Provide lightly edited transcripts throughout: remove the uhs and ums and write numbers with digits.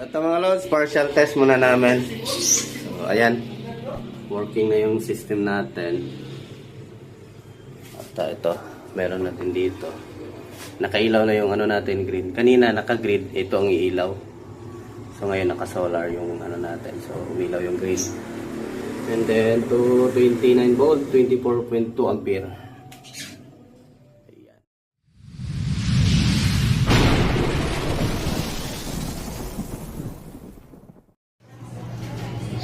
ito mga lods, partial test muna namin. So, ayan. Working na yung system natin. At ito, meron natin dito. Nakailaw na yung ano natin, green. Kanina naka-grid, ito ang iilaw. So ngayon naka-solar yung ano natin. So umilaw yung green. And then to 29 volt, 24.2 ampere.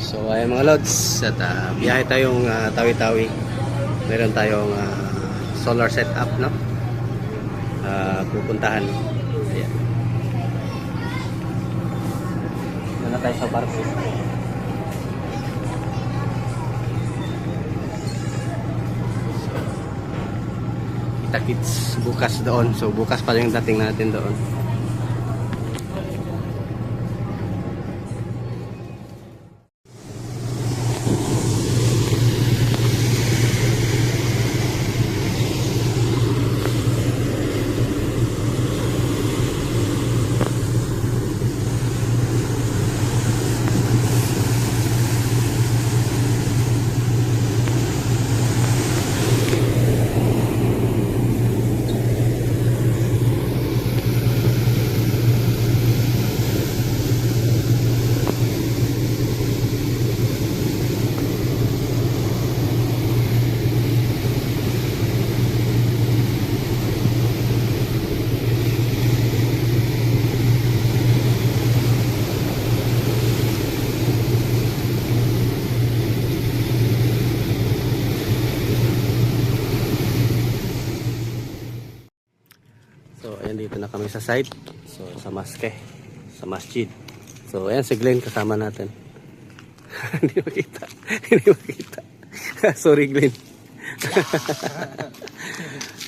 So ayan mga lods, at biyahe tayong Tawi-Tawi. Meron tayong solar setup, no? Pupuntahan. Ayan. Doon na tayo sa barko. Kita-kits bukas doon. So bukas pa yung dating natin doon. So ayan, dito na kami sa site. So sa maske, sa masjid. So ayan si Glenn kasama natin. Hindi makita. Hindi makita. Sorry Glenn.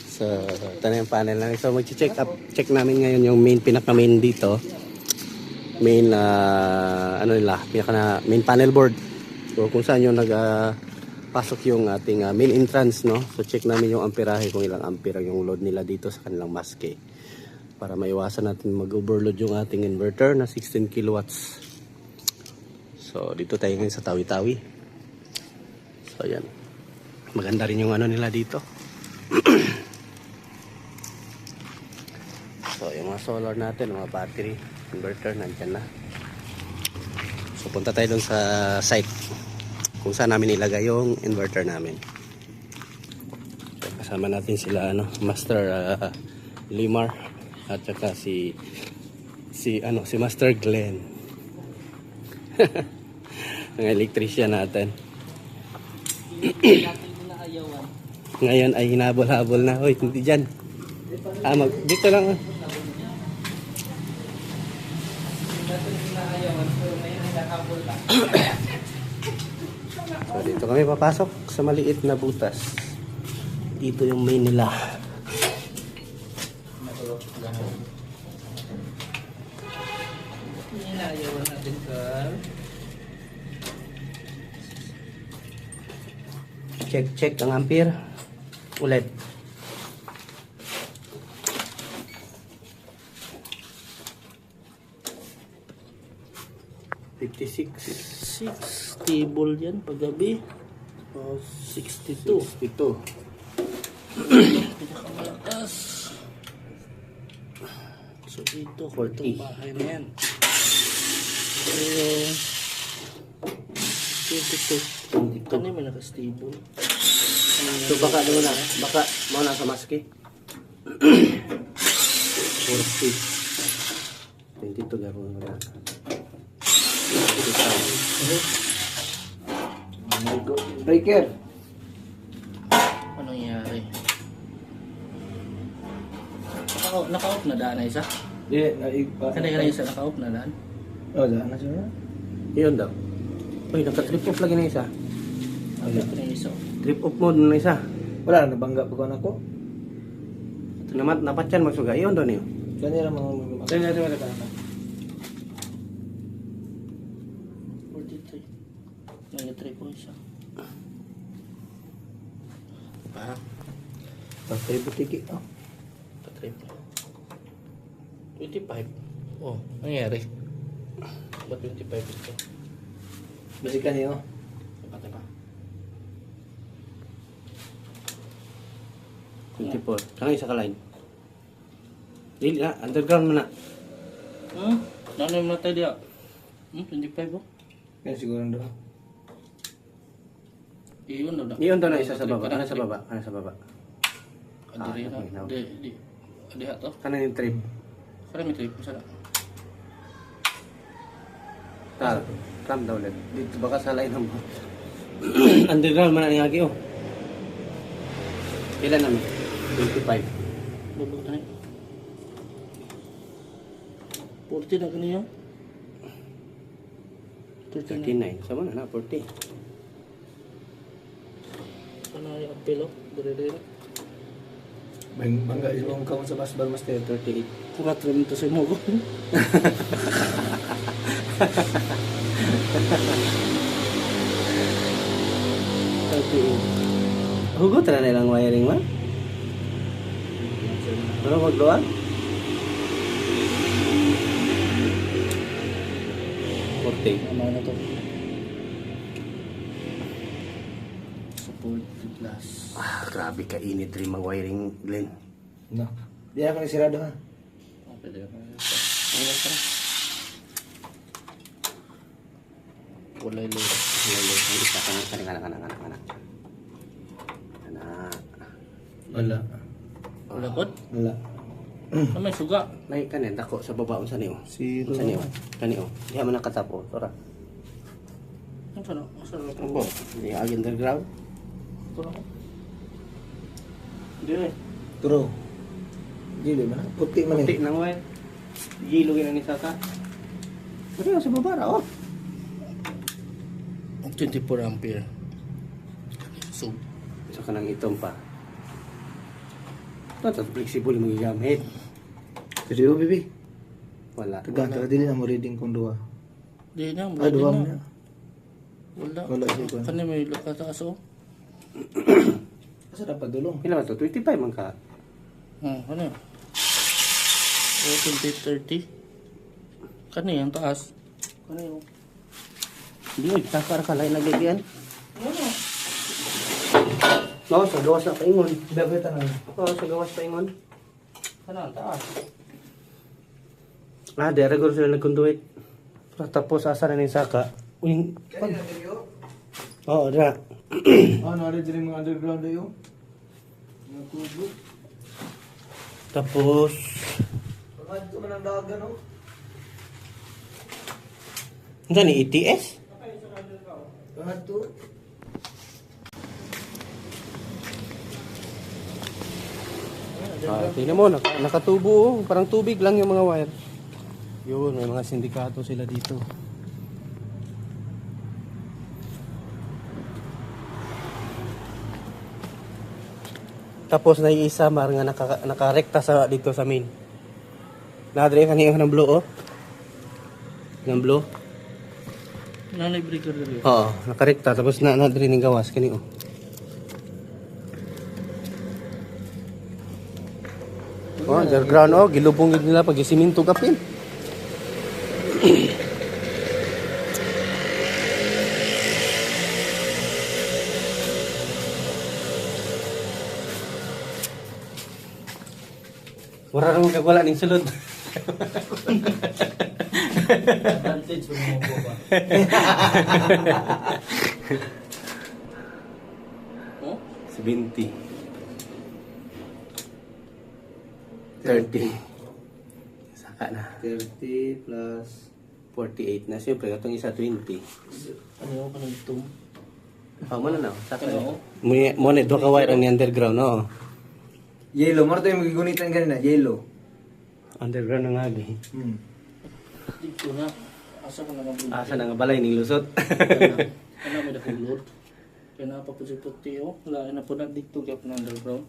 So ito na yung panel namin. So mag-check up. Check namin ngayon yung main, pinaka-main dito. Main ano nila, main panel board. So kung saan yung pasok yung ating main entrance, no? So check namin yung amperahe, kung ilang ampere yung load nila dito sa kanilang maske, para maiwasan natin mag-overload yung ating inverter na 16 kilowatts. So dito tayo ngayon sa Tawi-Tawi. So ayan, maganda rin yung ano nila dito. So yung mga solar natin, mga battery, inverter, nandyan na. So punta tayo dun sa site kung saan namin ilagay yung inverter namin. So, kasama natin sila Master Limar at saka si Master Glenn. Ang electrician natin. Ngayon ay hinabol-habol na. Hoy, hindi dyan. Dito lang. So dito kami papasok sa maliit na butas. Dito yung main nila. Check ang ampere ulit. Stable yan paggabi. 62. Pinakamalakas. So dito 40 bahay na yan. Pero 22. Ito na yung naka-stable. So baka mo na sa maske. 40. 22 garo na. Breaker. Anong nangyari? Naka-off na daan na isa? Kanina isa naka-off na daan? Oh, daan na siya. Iyon daw. Uy, naka-trip off lagi na isa. Ito na isa. Trip off mode na isa. Wala na, nabangga pa ko na ko. Ito naman, napatyan magsuga. Iyon daw niyo. Ganyan ang mga... Ganyan natin wala ka na. 43. Nag-3 po isa. Pa? Patay butiki. Pa-3 po. 25. Oh, nangyari. Ba 25 ito? Basikan niyo. Sapat pa. 24. Kang isa ka line. Dili na, underground mo na. Ano yung matay dia? 25 oh. Yan siguro ndo. Iyon daw na. Iyon daw na isa sa baba. Ano sa baba? Ano sa baba? Adiri na. okay, now. Di. Diha to. Kanan yung trip. Kaya may trip. Masala. Cram daw ulit. Dito baka sa line mo. Underground man ang agi oh. Ilan namin? 25. Lulog na 40 na kaniya. 39. 39. Sama na na, 40. Ano yung apelo? Dire-dire. Bangga yung kaon sa basbar master. 38. Kurat rin ito sa mo ko. Hugot na nilang wiring man? Ano magluwag? 40. Ano na to? Support plus. Grabe ka init rin mga wiring, Glenn. No. Di ako nagsirado ha. Okay, di ba? Ano pa? Wala yung lura. Isa ka na. Wala. Wala kot? Wala. Ano may suga? May kanin, dako sa baba, unsa niyo? Zero. Unsa niyo? Kaniyo. Diha man nakatapo, tora. Ano sa no? Asa na Ano po? Di agi underground. ito na ko? Hindi eh. Turo. Dili man. Puti man Puti eh. nang wire. Gilo gina ni Saka. Pero sa baba ra oh. 24 ampere. So, Isa ka nang itong pa. Ito, flexible mo gigamit. Pero bibi. Wala. Taga dili na mo reading kung duha. di na. Ah, duha mo na. na. Wala. Wala siya ko. Kani may lakataas oh. Asa dapat dulong? Pila ba to? 25 man ka. Ano yun? 30. Kani ang taas. Kani yun. Hindi, Saka ra ka lain nagbibian. No, sa gawas na paingon. Dapat na. Oo, sa gawas paingon. Kani ang taas. Dere ko sila nagkunduit. Tapos asa na ni Saka. Uy, Kanina video. oo, dira. Ano ari diri mga underground ayo? Mga kubo. Tapos Pagad ko man ang dagan oh. ano ni ETS? Pagad to. Tingnan mo, nakatubo oh. Parang tubig lang yung mga wire. Yun, may mga sindikato sila dito. Tapos naiisa mar nga nakarekta sa dito sa main. Nadre kanina ng blue oh. Ng blue. Nanay breaker dali. Oo, nakarekta tapos nadre ning gawas kani oh. Oh, underground oh, gilubong gid nila pag siminto kapin. Wala nang kagwala ning sulod. Advantage mo mo ba? Oh? 70. 30. Saka na. 30 plus 48 na. Siyempre, itong isa 20. Ano yung kanang itom? Mo na na. Saka Ano? na. Mo na, doon ka wire ang underground, no? yellow. Maro tayo magigunitan kanina. Yellow. Underground na nga, eh. Dito na. Asa ka nakabunod? Asa na nga balay ning lusot. Ano may nakulod? Kaya napaputi-puti oh. Wala na po na dito gap na underground.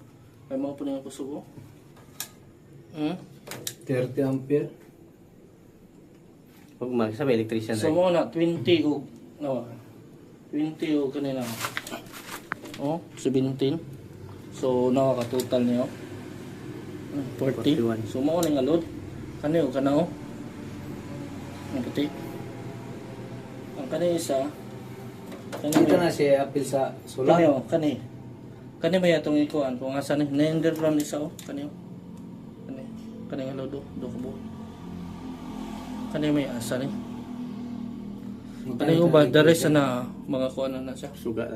May mga po na yung kusugo. 30 ampere. Huwag magsabi, electrician So rin. mo na 20 o no. 20 o kanina. Oh, 17. So nawa ka total niyo. 40. 41. So mo na nga load. Kani o kana o. Ang puti. Ang kani isa. Dito na siya apil sa solar. Kani oh, kani. Kani ba yatong ikuan kung asa ni na underground isa oh, kani oh. Kani. Kani nga lodo, do ko. Kani may asa ni. Kani uba dere sa na mga kuan na siya. Suga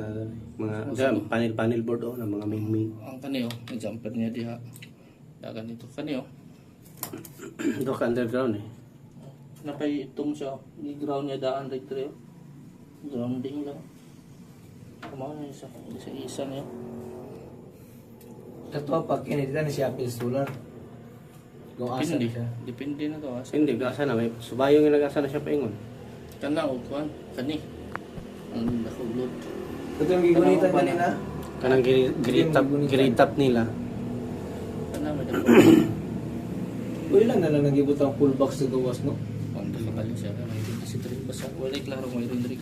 mga panel board oh ng mga main. Ang kani oh, ang jumper niya diha. Dagan ito kani oh. Ito ka underground eh. Napay itong siya, ni ground niya daan right there. Grounding lang. Kumain na isa niya. Ito pag kinita na siya apil solar. Kung asa Depende. siya. Depende na to. Asa. Hindi, gasa na. May subayong yung nagasa na siya paingon. Kana o kuan, kani. Ang nakuglod. Ito yung gigunita kanina. Kanang grade top nila. Kana may dapat. Uy lang na lang nagibot ang full box sa gawas, no? Ang dakakalyo siya. May si Tri basta wala klaro mo iron diri.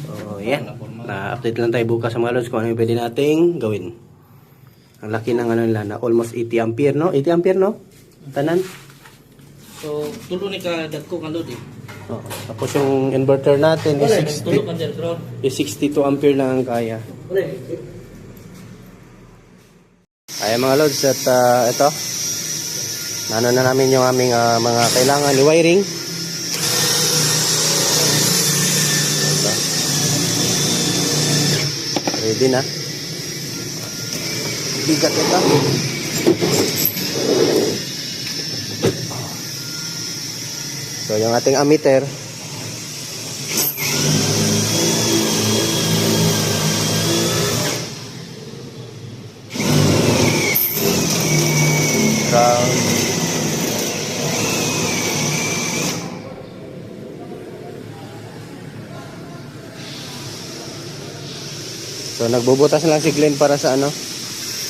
So, yan. Na-update lang tayo bukas sa mga lods kung ano yung pwede nating gawin. Ang laki ng ano nila na almost 80 ampere, no? 80 ampere, no? Tanan. So, tulo ni ka dagko kan lod eh. Oo. Tapos yung inverter natin is Tulo kan underground. 62 ampere lang ang kaya. Ay mga lods at ito. Ano na namin yung aming mga kailangan ni wiring. Ito. Ready na. Bigat ito. So yung ating ammeter. Ground. So nagbubutas na lang si Glenn para sa ano?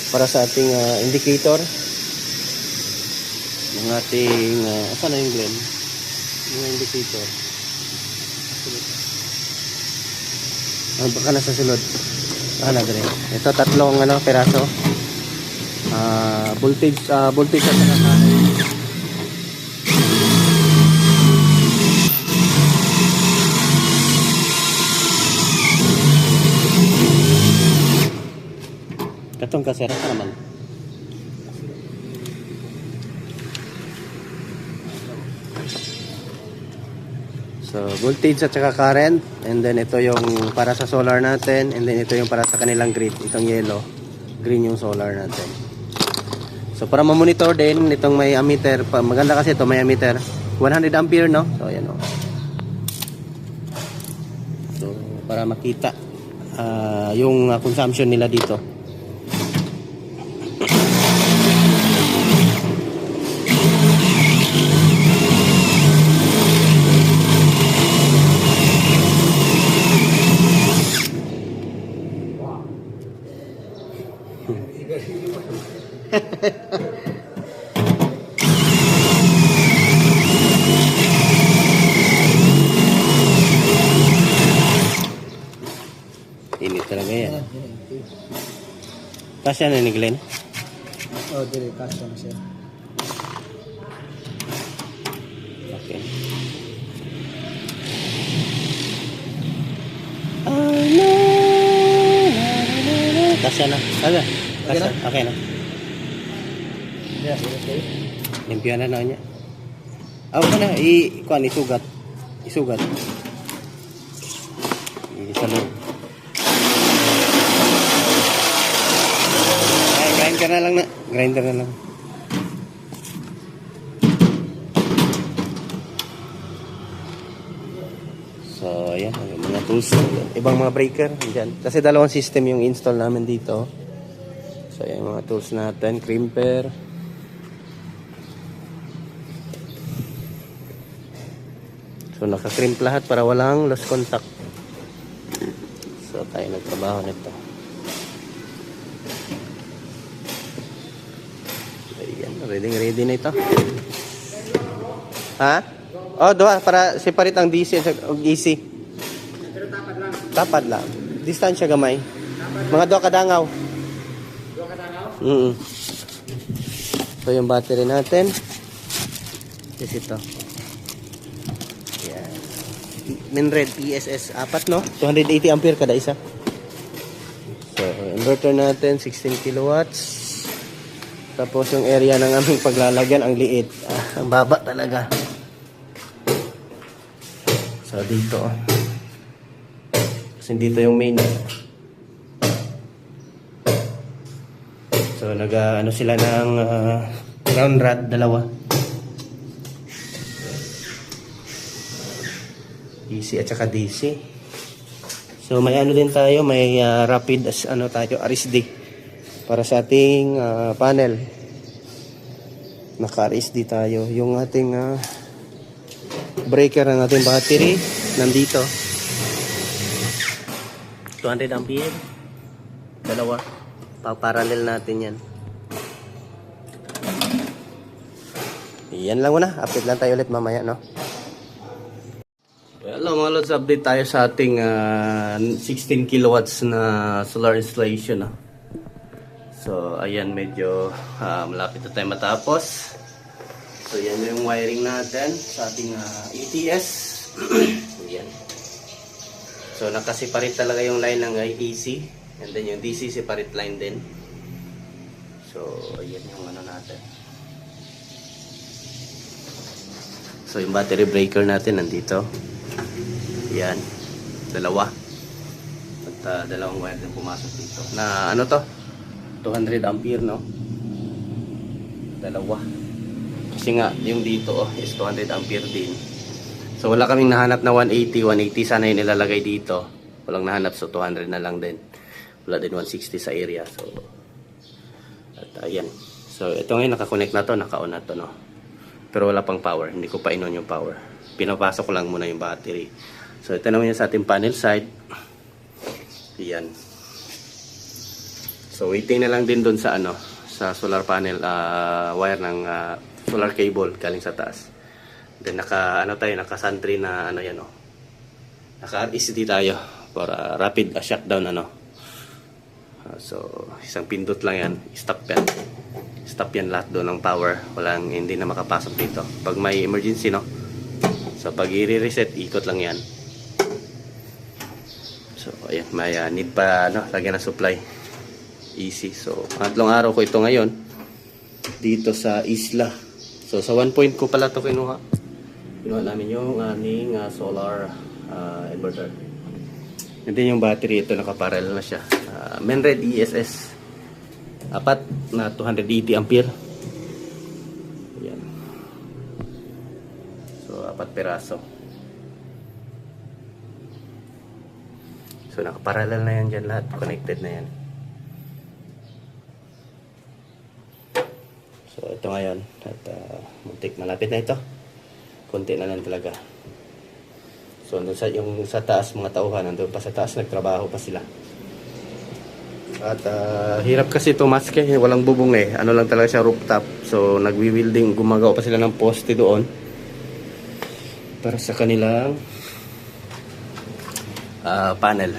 Para sa ating indicator. Yung ating saan na yung Glenn? Yung indicator. Baka nasa sulod. Na dire. Ito tatlong peraso. Voltage at saka katong kasera ka naman. So, voltage at saka current. And then, ito yung para sa solar natin. And then, ito yung para sa kanilang grid. Itong yellow. Green yung solar natin. So, para ma-monitor din, itong may ammeter. Maganda kasi ito, may ammeter. 100 ampere, no? So, ayan, no? So, para makita yung consumption nila dito. Ini talaga yan. Kasya na ni Glenn? Oh, dire kasya na siya. Okay. Kasya na. Kasya. Kasya. Okay na. Yeah, okay. Limpian na niya. Ako na. Kuan, isugat. Isugat. Isalog. Ay, grinder na lang na. Grinder na lang. So, ayan. Mga tools. Ibang mga breaker. Dyan. Kasi dalawang system yung install namin dito. So, ayan mga tools natin. Crimper. So, naka-crimp lahat para walang lost contact. So, tayo nagtrabaho nito. Ayan. Ready na ito. Ha? Oh, doha para separate ang DC at AC. Pero tapad lang. Tapad lang. Distansya gamay. Mga doha kadangaw. Doha kadangaw? So yung battery natin is ito. Yan. Minred ESS 4, no? 280 ampere kada isa. So, inverter natin 16 kilowatts. Tapos yung area ng aming paglalagyan ang liit. Ang baba talaga. So, dito. Kasi dito yung main. So, ano sila ng ground rod, dalawa. AC at saka DC. So may ano din tayo, may rapid tayo, RSD para sa ating panel. Naka-RSD tayo. Yung ating breaker ng ating battery nandito. 200 ampere. Dalawa. Pa-parallel natin yan. Yan lang muna. Update lang tayo ulit mamaya, no? Hello mga lods, update tayo sa ating 16 kilowatts na solar installation. So ayan, medyo malapit na tayo matapos. So yan yung wiring natin sa ating ATS. Ayan. So nakasiparate talaga yung line ng AC, and then yung DC separate line din. So ayan yung ano natin. So yung battery breaker natin nandito. Yan, dalawa. At dalawang wire din pumasok dito. Na ano to? 200 ampere, no? Dalawa. Kasi nga, yung dito is 200 ampere din. So wala kaming nahanap na 180. 180 sana yung nilalagay dito. Walang nahanap, so 200 na lang din. Wala din 160 sa area. So, at ayan. So ito ngayon, nakakonect na to, naka-on na to, no? Pero wala pang power. Hindi ko pa in-on yung power. Pinapasok ko lang muna yung battery. So ito naman yung sa ating panel side. Ayan. So waiting na lang din doon sa sa solar panel wire ng solar cable galing sa taas. Then naka santry na yan Naka RSD tayo para rapid shutdown so isang pindot lang yan, stop yan lahat doon ng power. Hindi na makapasok dito pag may emergency, no? So pag i-reset, ikot lang yan. So ayan, may need pa lagyan ng supply. Easy. So pangatlong araw ko ito ngayon dito sa isla. So sa 1 point ko pala to kinuha namin yung aming solar inverter. And then yung battery, ito nakaparallel na siya. Minred ESS 4 na 280 ampere. Ayan. So 4 peraso. So nakaparallel na yan dyan lahat. Connected na yan. So ito ngayon. At malapit na ito. Konti na lang talaga. So yung sa taas mga tauhan, nandun pa sa taas, nagtrabaho pa sila. At hirap kasi ito maske, walang bubong ano lang talaga siya, rooftop. So nagwi-welding, gumagawa pa sila ng poste doon para sa kanilang panel.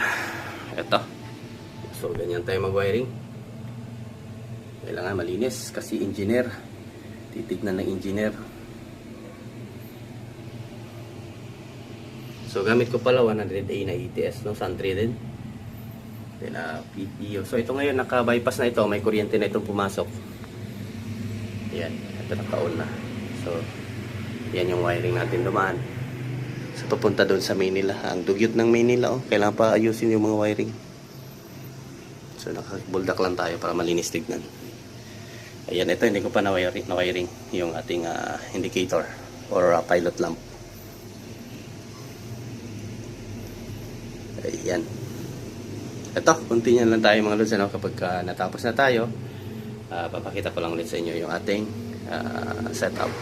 Ito. So ganyan tayo mag-wiring. Kailangan malinis kasi engineer. Titignan ng engineer. So gamit ko pala 100A na ETS, no? Santry din. Then PPO. So ito ngayon, naka-bypass na ito. May kuryente na itong pumasok. Yan. Ito naka-on na. So yan yung wiring natin dumaan. So papunta doon sa Manila. Ang dugyot ng Manila, kailangan pa ayusin yung mga wiring. So nakabuldak lang tayo para malinis tignan. Ayan, ito hindi ko pa na-wiring yung ating indicator or pilot lamp. Ayan. Ito, continue lang tayo mga lods, kapag natapos na tayo, papakita ko lang ulit sa inyo yung ating setup.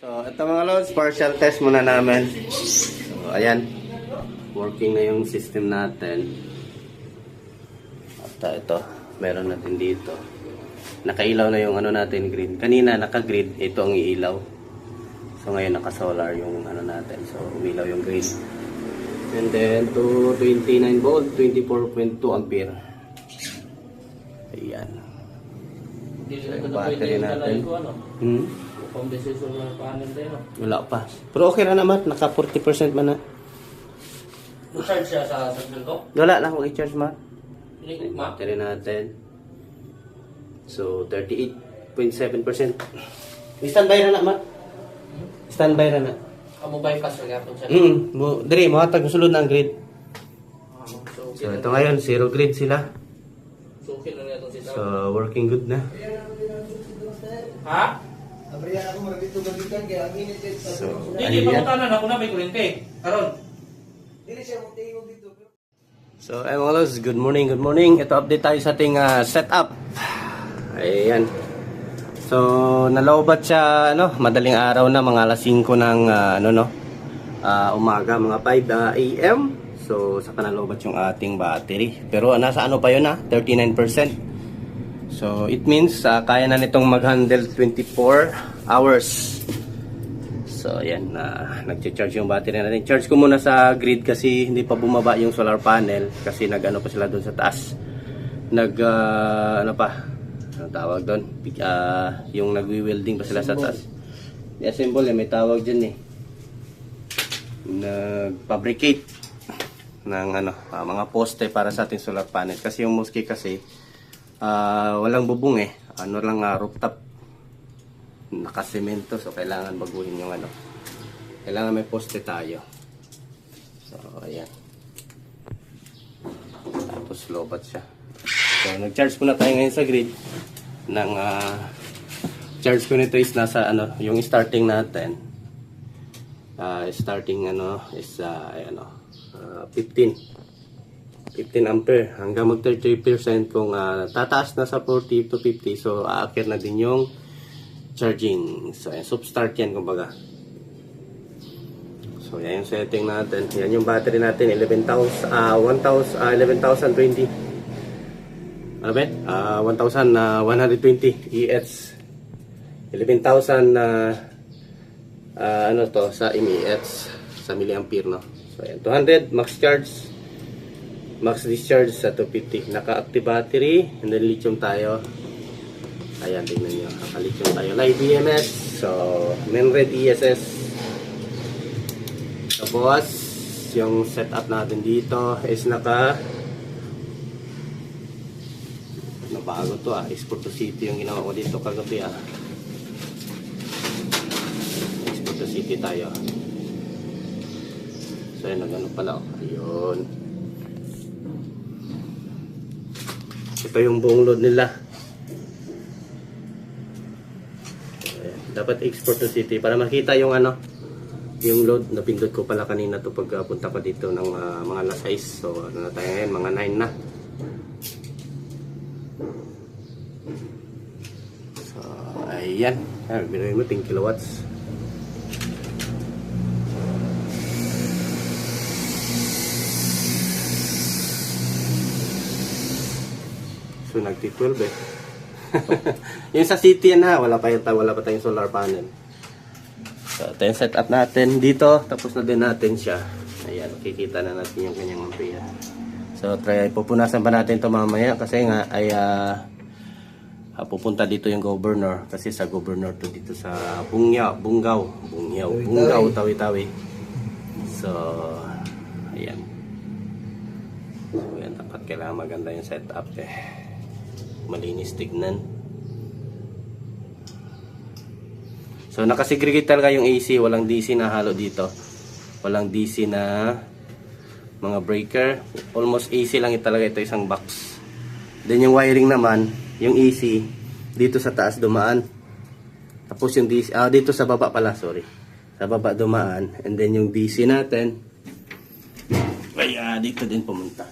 So, ito mga lods, partial test muna namin. So, ayan. Working na yung system natin. At ito, meron natin dito. Nakailaw na yung natin, grid. Kanina naka-grid, ito ang iilaw. So ngayon naka-solar yung natin. So umilaw yung grid. And then to 29 volt, 24.2 ampere. Ayan. Hindi sila Yung battery natin. Foundation solar panel din, no? Wala pa. Pero okay na naman, naka 40% man na. Charge siya sa sagdal ko? Wala lang kung i-charge ma. Hindi, ma. Battery natin. So 38.7%. Standby na na ma. Standby na na. Amo bypass na gapon siya. Diri mo hatag sulod na ang grid. So, So ito ngayon, zero grid sila. So, okay na itong sitaw. So working good na. Ha? Abriya ako marabito gabitan kaya ang init sa So, Hindi, ayan. pangutanan ako na may kurente. Karon. Dili siya mong tingog dito. So, ay mga lods, good morning, good morning. Ito update tayo sa ating setup. Ayan. So, nalobat siya, madaling araw na, mga alas 5 ng, umaga, mga 5 a.m. So, saka nalobat yung ating battery. Pero, nasa pa yun 39%. So, it means, kaya na nitong mag-handle 24 hours. So, ayan, nag-charge yung battery natin. Charge ko muna sa grid kasi hindi pa bumaba yung solar panel kasi nag-ano pa sila doon sa taas. Ano tawag doon? Yung nagwi-welding pa sila sa taas. May assemble may tawag dyan Nag-fabricate ng mga poste para sa ating solar panel. Kasi yung mosque kasi, walang bubong rooftop. Nakasemento, so kailangan baguhin yung kailangan may poste tayo. So ayan, tapos lobat siya. So nag-charge muna tayo ngayon sa grid ng charge ko nito is nasa yung starting natin is 15 ampere hanggang mag 33% kung tataas na sa 40 to 50, so aakyat na din yung charging. So, start yan kumbaga. So, yan yung setting natin. Yan yung battery natin. 11,020. Ano ba? 1,120 EH. 11,000 sa MEH sa milliampere, no? So, yan. 200 max charge. Max discharge sa 250. Naka-active battery. And then lithium tayo. Ayan, tingnan nyo. Nakalithium tayo. Live BMS. So, Menred ESS. Tapos, yung setup natin dito is bago to Export to City yung ginawa ko dito kagabi Export to City tayo. So, yun, nagano pala. Ayun. Ito yung buong load nila. Dapat export to city para makita yung yung load. Napindot ko pala kanina to pag punta ko dito ng mga alas 6. So na tayo ngayon, mga 9 na. So ayan, binuhin mo 10 kilowatts. So nagti-12 yung sa city wala pa tayong solar panel. So ito yung setup natin dito, tapos na din natin siya. Ayan, makikita na natin yung kanyang ampere. So pupunasan pa natin ito mamaya kasi nga ay pupunta dito yung governor kasi sa governor to dito sa Bungaw, Tawi-Tawi. So ayan. So yan, dapat kailangan maganda yung setup malinis tignan. So nakasegregate talaga yung AC, walang DC na halo dito. Walang DC na mga breaker. Almost AC lang talaga ito, isang box. Then yung wiring naman, yung AC dito sa taas dumaan. Tapos yung DC dito sa baba pala, sorry. Sa baba dumaan, and then yung DC natin ay dito din pumunta.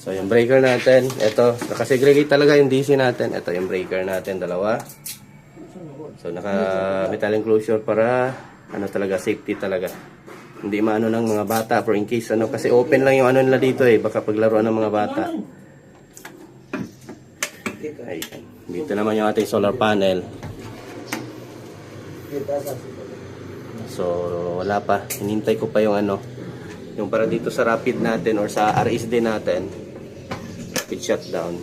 So yung breaker natin, ito, nakasegregate talaga yung DC natin. Ito yung breaker natin, dalawa. So naka metal enclosure para talaga safety talaga. Hindi maano ng mga bata for in case kasi open lang yung nila dito baka paglaruan ng mga bata. Ayan. Dito naman yung ating solar panel. So wala pa, hinintay ko pa yung yung para dito sa rapid natin or sa RSD natin, rapid shutdown.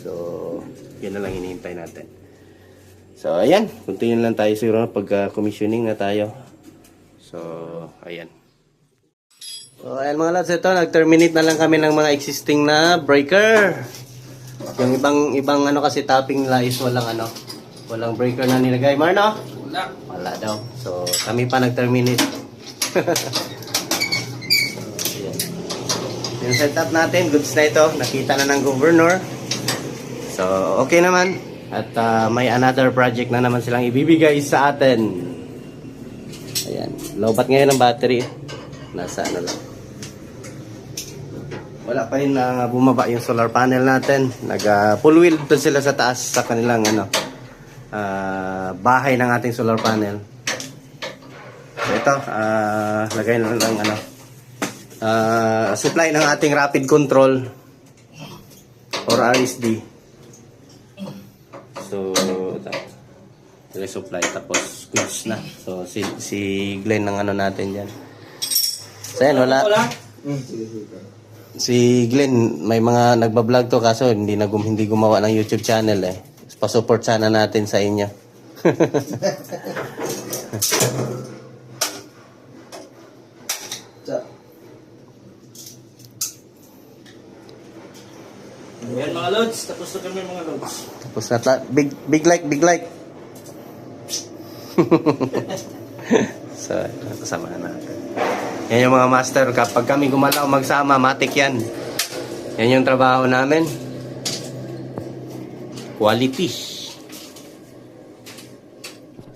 So Yan na lang hinihintay natin. So, ayan. Continue lang tayo siguro pag commissioning na tayo. So, ayan. So, ayan mga lads. Ito, nag-terminate na lang kami ng mga existing na breaker. Yung ibang ano kasi topping nila is walang breaker na nilagay. Marno? Wala daw. So, kami pa nag-terminate. Yung setup natin, goods na ito. Nakita na ng governor. So, okay naman. At may another project na naman silang ibibigay sa atin. Ayan. Lobat ngayon ang battery. Nasa ano lang. Wala pa rin na bumaba yung solar panel natin. Nag-full wheel doon sila sa taas sa kanilang bahay ng ating solar panel. So, ito, lagay na lang supply ng ating rapid control or RSD. So, ito supply tapos goods na. So, si Glenn ng natin dyan. So, yan, wala. Si Glenn, may mga nagbablog to kaso hindi gumawa ng YouTube channel eh. Pa-support sana natin sa inyo. Yan mga lods, tapos na kami mga lods. Tapos na big like. So, kasama natin. Yan yung mga master. Kapag kami gumalaw magsama, matik yan. Yan yung trabaho namin. Quality.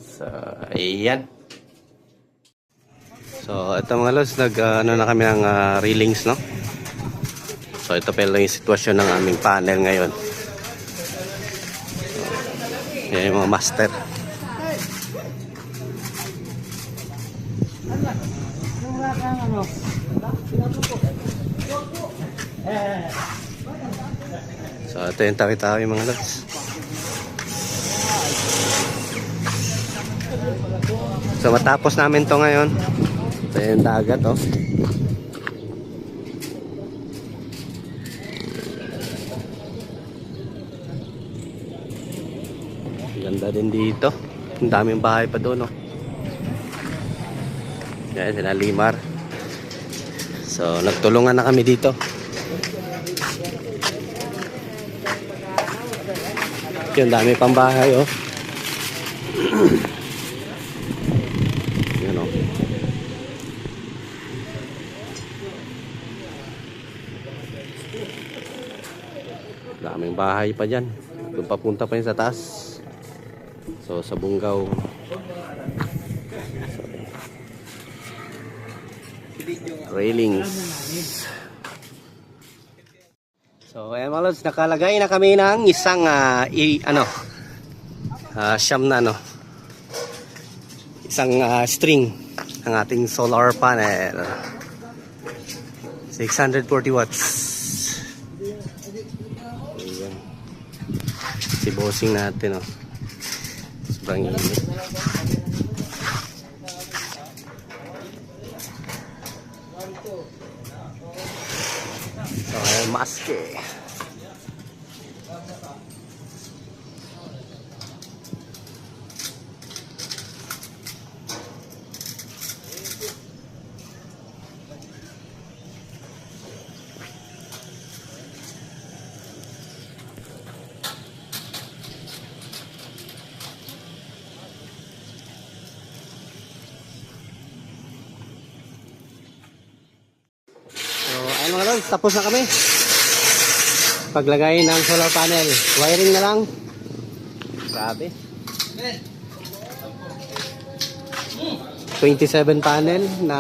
So, ayan. So, ito mga lods, na kami ng railings, no? So, ito pa lang yung sitwasyon ng aming panel ngayon. So, yan yung mga master. So, ito yung tawi-tawi mga lods. So, matapos namin to ngayon. Ito yung dagat, oh. Ganda din dito. Ang daming bahay pa doon, oh. Yan, sila Limar. So, nagtulungan na kami dito. Yung dami pang bahay, oh. Yan, oh. Daming bahay pa dyan. Doon papunta pa yun sa taas. So, sa Bungaw. Railings. So, ayan mga lods, nakalagay na kami ng isang siyam na isang string ng ating solar panel. 640 watts. Ayan. Si bossing natin, oh. Sobrang init. So, ayan, maske. Mga lods, tapos na kami paglagay ng solar panel. Wiring na lang. Grabe. 27 panel na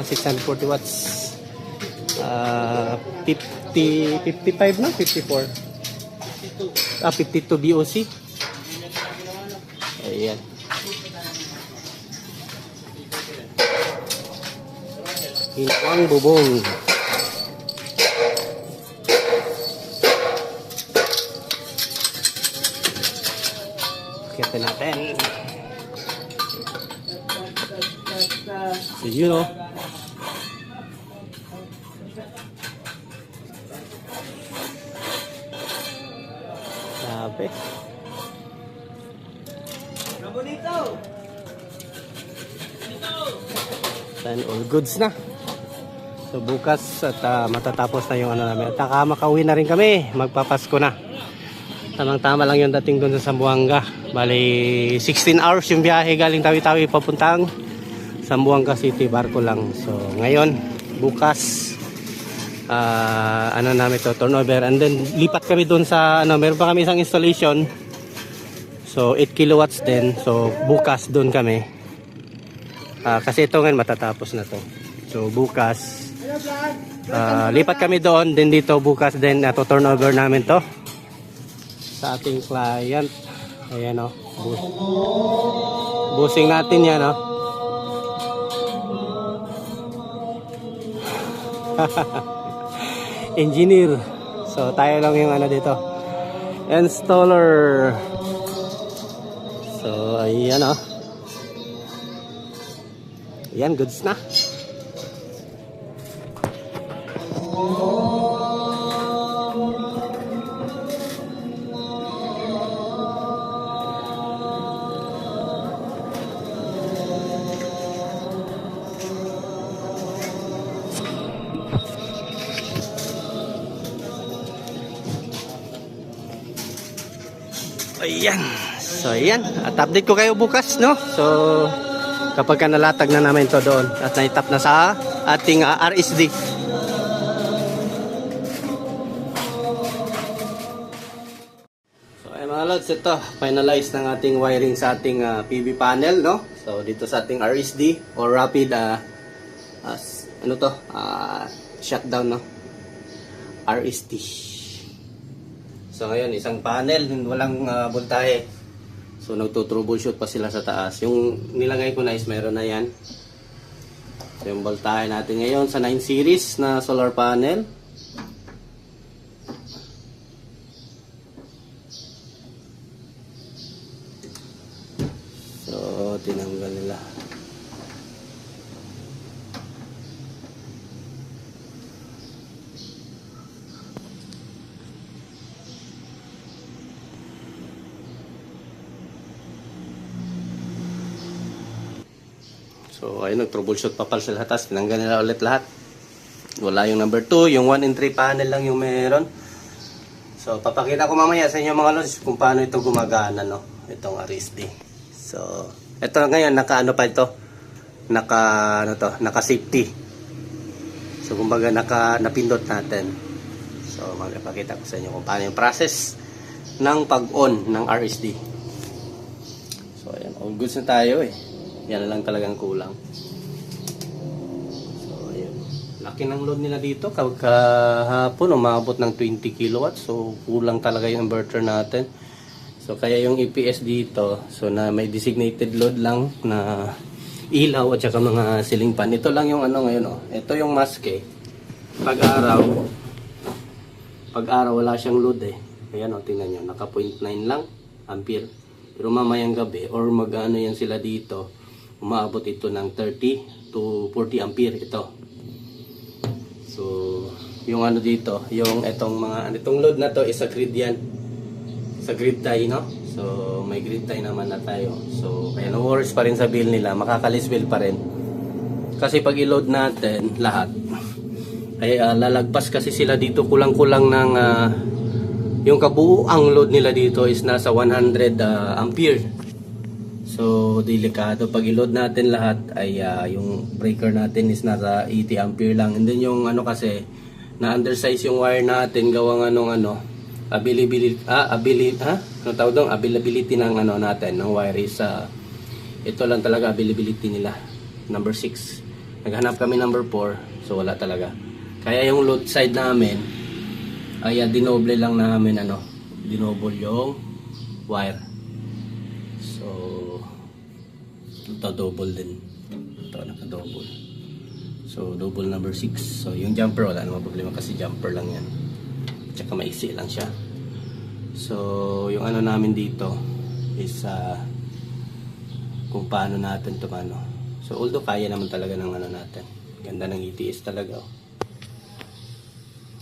640 watts. 55 na? 54? 52 DOC. Ayan. Hinawang bubong. Kita natin. So, you know. Grabe. Then all goods na. So bukas at matatapos na yung ano namin. At makauwi na rin kami. Magpapasko na. Tamang-tama lang yung dating doon sa Zamboanga. Bali 16 hours yung biyahe galing Tawi-Tawi papuntang Zamboanga City. Barko lang. So ngayon, bukas ano namin to, turnover. And then lipat kami doon sa ano, meron pa kami isang installation. So 8 kilowatts din. So bukas doon kami. Kasi ito ngayon matatapos na to. So bukas lipat kami doon. Then dito bukas din to turnover namin to sa ating client. Ayan o. Busing natin yan o. Engineer. So tayo lang yung ano dito. Installer. So ayan o. Ayan, goods na. Ayan. So ayan, at update ko kayo bukas, no? So kapag nalatag na namin to doon at naitap na sa ating RSD. So ay mga lods, ito finalize ng ating wiring sa ating PV panel, no? So dito sa ating RSD or rapid ano to? Shutdown, no? RSD. So ngayon isang panel, walang voltahe. So nagto-troubleshoot pa sila sa taas. Yung nilagay ko na is meron na yan. So yung voltahe natin ngayon sa 9 series na solar panel. So tinanggal nila. So ayun, nag-troubleshoot pa pala sila. Tapos tinanggal nila ulit lahat. Wala yung number 2. Yung 1 and 3 panel lang yung meron. So papakita ko mamaya sa inyo mga lods kung paano ito gumagana, no? Itong RSD. So ito ngayon naka-ano pa ito? Naka safety. So kumbaga napindot natin. So magpapakita ko sa inyo kung paano yung process ng pag-on ng RSD. So ayan, all goods na tayo eh. Yan lang talagang kulang. So, ayun. Laki ng load nila dito. Kahapon, umabot ng 20 kilowatts. So, kulang talaga yung inverter natin. So, kaya yung EPS dito, so na may designated load lang na ilaw at saka mga ceiling fan. Ito lang yung ano ngayon, oh. Ito yung mask eh. Pag-araw wala siyang load eh. Ayan, oh, tingnan nyo. Naka 0.9 lang ampere. Pero mamayang gabi or mag-ano yan sila dito, umaabot ito ng 30 to 40 ampere ito. So, yung ano dito, yung itong load na to is sa grid yan. Sa grid tie, no? So, may grid tie naman na tayo. So, kaya no worries pa rin sa bill nila, makakalis bill pa rin. Kasi pag i-load natin lahat, ay lalagpas kasi sila dito kulang-kulang ng yung kabuuang load nila dito is nasa 100 ampere. So, delikado. Pag i-load natin lahat ay yung breaker natin is nasa 80 ampere lang. And then yung ano kasi, na-undersize yung wire natin gawang availability ng ano natin, ng wire is ito lang talaga availability nila. Number 6. Naghanap kami number 4. So, wala talaga. Kaya yung load side namin ay dinoble lang namin dinoble yung wire. So ito double din. Ito naka-double. So double number 6. So yung jumper wala namang problema kasi jumper lang yan. Tsaka maiksi lang siya. So yung ano namin dito is kung paano natin ito So although kaya naman talaga ng ano natin. Ganda ng ETS talaga.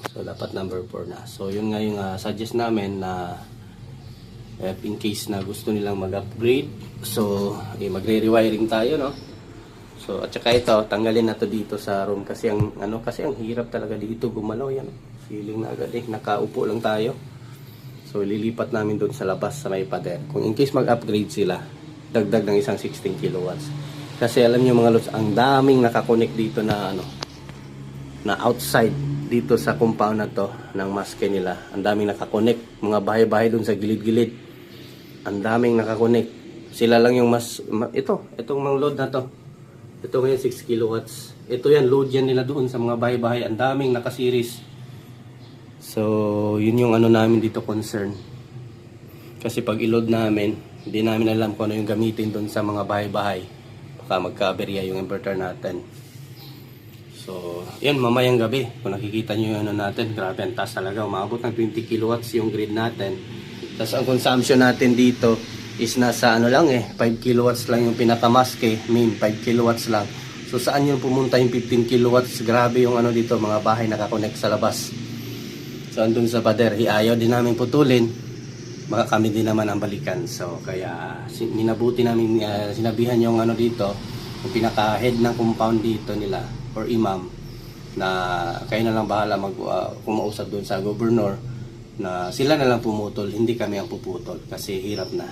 So dapat number 4 na. So yun nga yung suggest namin na in case na gusto nilang mag-upgrade. So, magre-rewiring tayo, no? So, at saka ito, tanggalin na to dito sa room kasi ang hirap talaga dito gumalaw yan. Feeling na agad nakaupo lang tayo. So, lilipat namin doon sa labas sa may pader. Kung in case mag-upgrade sila, dagdag ng isang 16 kilowatts. Kasi alam niyo mga lods, ang daming nakakonect dito na na outside dito sa compound na to ng maske nila. Ang daming nakakonect, mga bahay-bahay doon sa gilid-gilid. Ang daming nakakonect. Sila lang yung itong mga load na to. Ito ngayon 6 kilowatts. Ito yan, load yan nila doon sa mga bahay-bahay. Ang daming naka-series. So, yun yung namin dito concern. Kasi pag i-load namin, hindi namin alam kung ano yung gamitin doon sa mga bahay-bahay. Baka magka-aberya yung inverter natin. So, yan, mamayang gabi. Kung nakikita nyo yung natin, grabe ang taas talaga. Umabot ng 20 kilowatts yung grid natin. Tapos ang consumption natin dito is nasa 5 kilowatts lang yung pinakamaske. Main, 5 kilowatts lang. So, saan yung pumunta yung 15 kilowatts? Grabe yung dito, mga bahay nakakonect sa labas. So, andun sa pader, ayaw din namin putulin. Baka kami din naman ang balikan. So, kaya minabuti namin, sinabihan yung dito, yung pinaka-head ng compound dito nila, or imam, na kayo na lang bahala kumausap doon sa gobernador na sila na lang pumutol, hindi kami ang puputol kasi hirap na.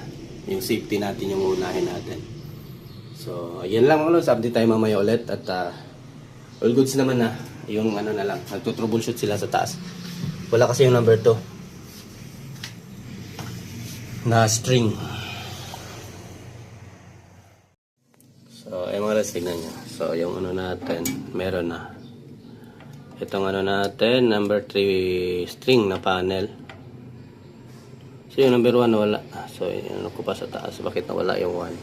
Yung safety natin yung unahin natin. So, yan lang mga lods. Update tayo mamaya ulit at all goods naman na. Yung na lang, nagtutroubleshoot sila sa taas. Wala kasi yung number 2 na string. So, ay mga lods, tignan nyo. So, yung natin, meron na. Itong natin, number 3 string na panel. So, yung number 1 wala. So, yun ko pa sa taas. Bakit nawala yung 1?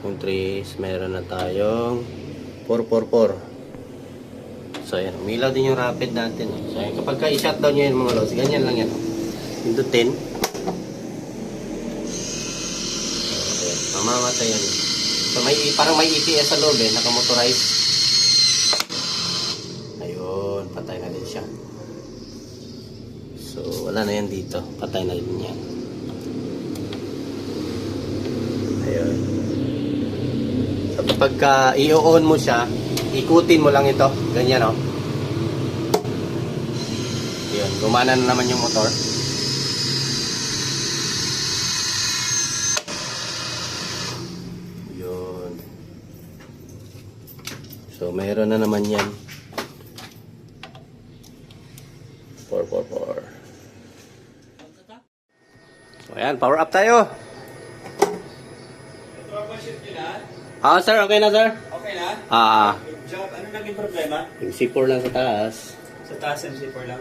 Yung 3, meron na tayong 444. So, yan. Umilaw din yung rapid natin. So, yan. Kapag ka-i-shutdown nyo yun mga lods, ganyan lang yan. Into 10. So, mamamatay yan. So, parang may EPS sa loob nakamotorize. Ayun, patay na din siya. So, wala na yan dito. Patay na din yan. Ayun. So, kapag i-on mo siya, ikutin mo lang ito. Ganyan, o. Ayun, gumana na naman yung motor. Ayun. So, mayroon na naman yan. 444. So, ayan. Power up tayo. Sir. Okay na, sir? Okay na? Job, ano naging problema? Yung C4 lang sa taas. Sa taas MC4 lang?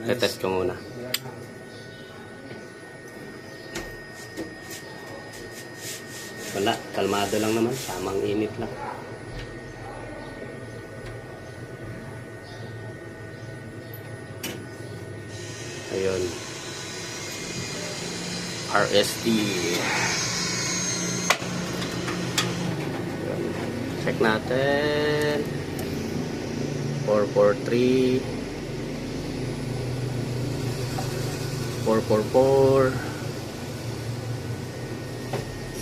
Nice. Test ko muna. Wala. Kalmado lang naman. Tamang init lang. Ayun. RST. Check natin. 443 444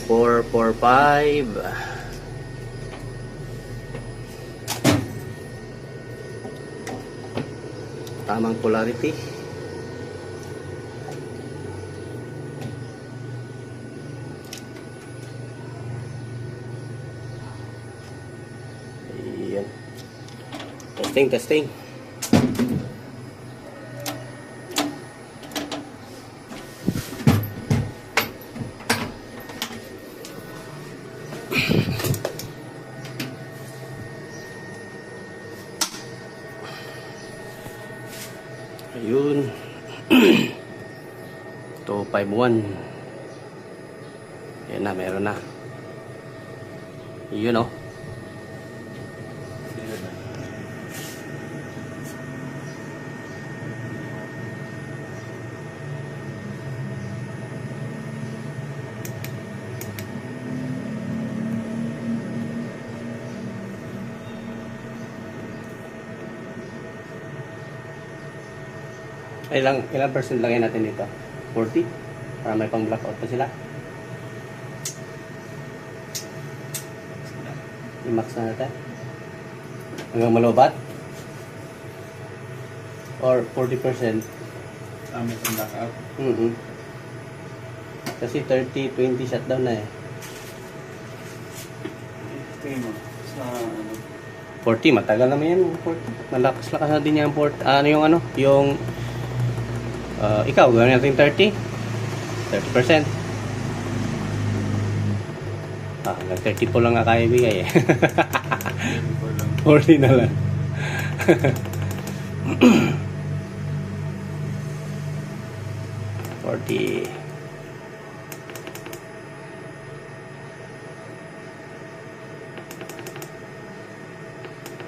445. Tamang polarity. Ayan. Testing. Ayun. 251. Ayan na, meron na. Yun, oh. Ilang percent lagay natin dito? 40. Para may pang blackout pa sila. I-max na natin. Hanggang malobat. Or 40%. May pang blackout. Kasi 30-20 shutdown na eh. Tingin mo, sa ano? 40, matagal naman yan. 40. Malakas-lakas na din yan. Ano yung ano? Yung ikaw, gawin natin 30. 30%. Hanggang 30 po lang nga kaya bigay eh. 40 na lang. $40.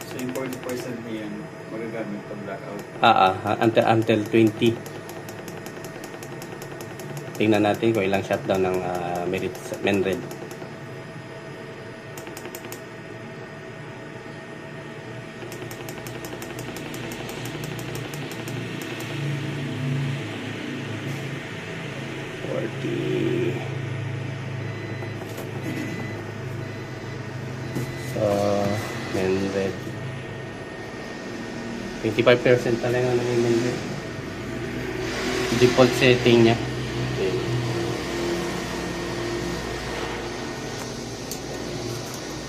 So yung 40% niyan, magagamit pag blackout. Until 20. Tingnan natin kung ilang shutdown ng Menred. So, Menred. 25% pala yung ano yung Menred. Default setting niya. Okay.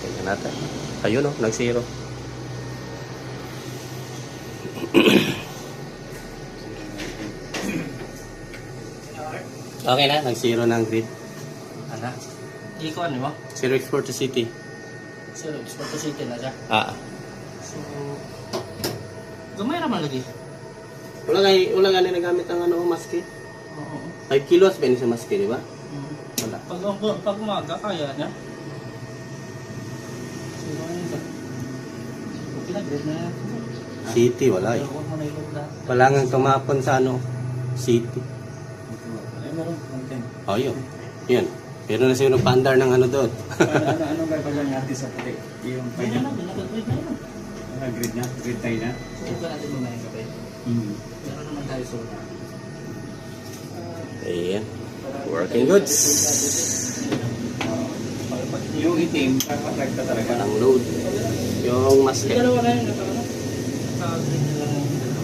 Tingnan natin. Ayun no, nag-zero. Okay na, nag-zero ng grid. Ano? Di ko ano mo? Zero export to city. So, export to city na siya. So, gamay naman lagi. Wala nga nagamit ang ano, maske. Oo. 5 kilos ba sa maske, di ba? Wala. Pag umaga, kaya niya. So, ano ba? Okay na, grade na yan. City, wala eh. Huwag mo na ilog na. Wala nga tumapon sa ano, city. Ay, meron. Content. Oh, yun. Yun. Pero na siya nagpa-andar ng ano doon. Anong gagawin natin sa puti? Yung Ayun na lang, nag-grade na yun. grid na? Grid tayo na? Subukan natin mamaya gabi. Meron naman tayo solar. Ayan. Working goods. Yung itim, kakatag ka talaga. Walang load. Yung maske. Dalawa na yun. Naka-grade na lang yung dalawa.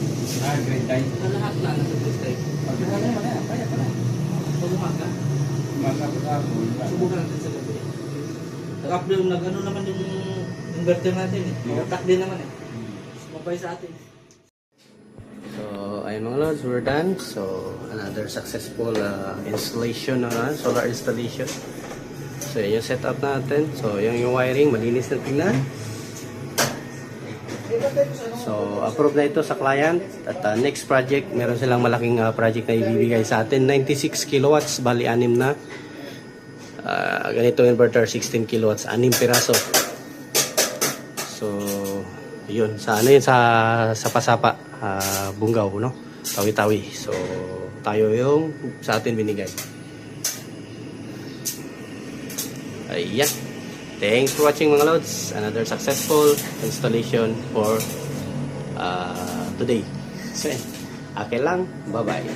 Grid tayo. Lahat na nasa-grade tayo. Kaya pala. Pag umaga, Masapot ako. subukan natin sa gabi. Nag-upload, nag-ano naman yung inverter natin eh. Nag-attack din naman eh. Mabay sa atin. So, ayun mga lods, we're done. So, another successful installation na solar installation. So, yun yung setup natin. So, yung wiring, malinis na tingnan. So, approve na ito sa client. At next project, meron silang malaking project na ibibigay sa atin. 96 kilowatts, bali 6 na. Ganito inverter, 16 kilowatts, 6 piraso. So, yun. Sa ano yun, sa Pasapa, Bungaw, no? Tawi-tawi. So, tayo yung sa atin binigay. Ayan. Thanks for watching mga lods. Another successful installation for today. So, okay lang. Bye-bye.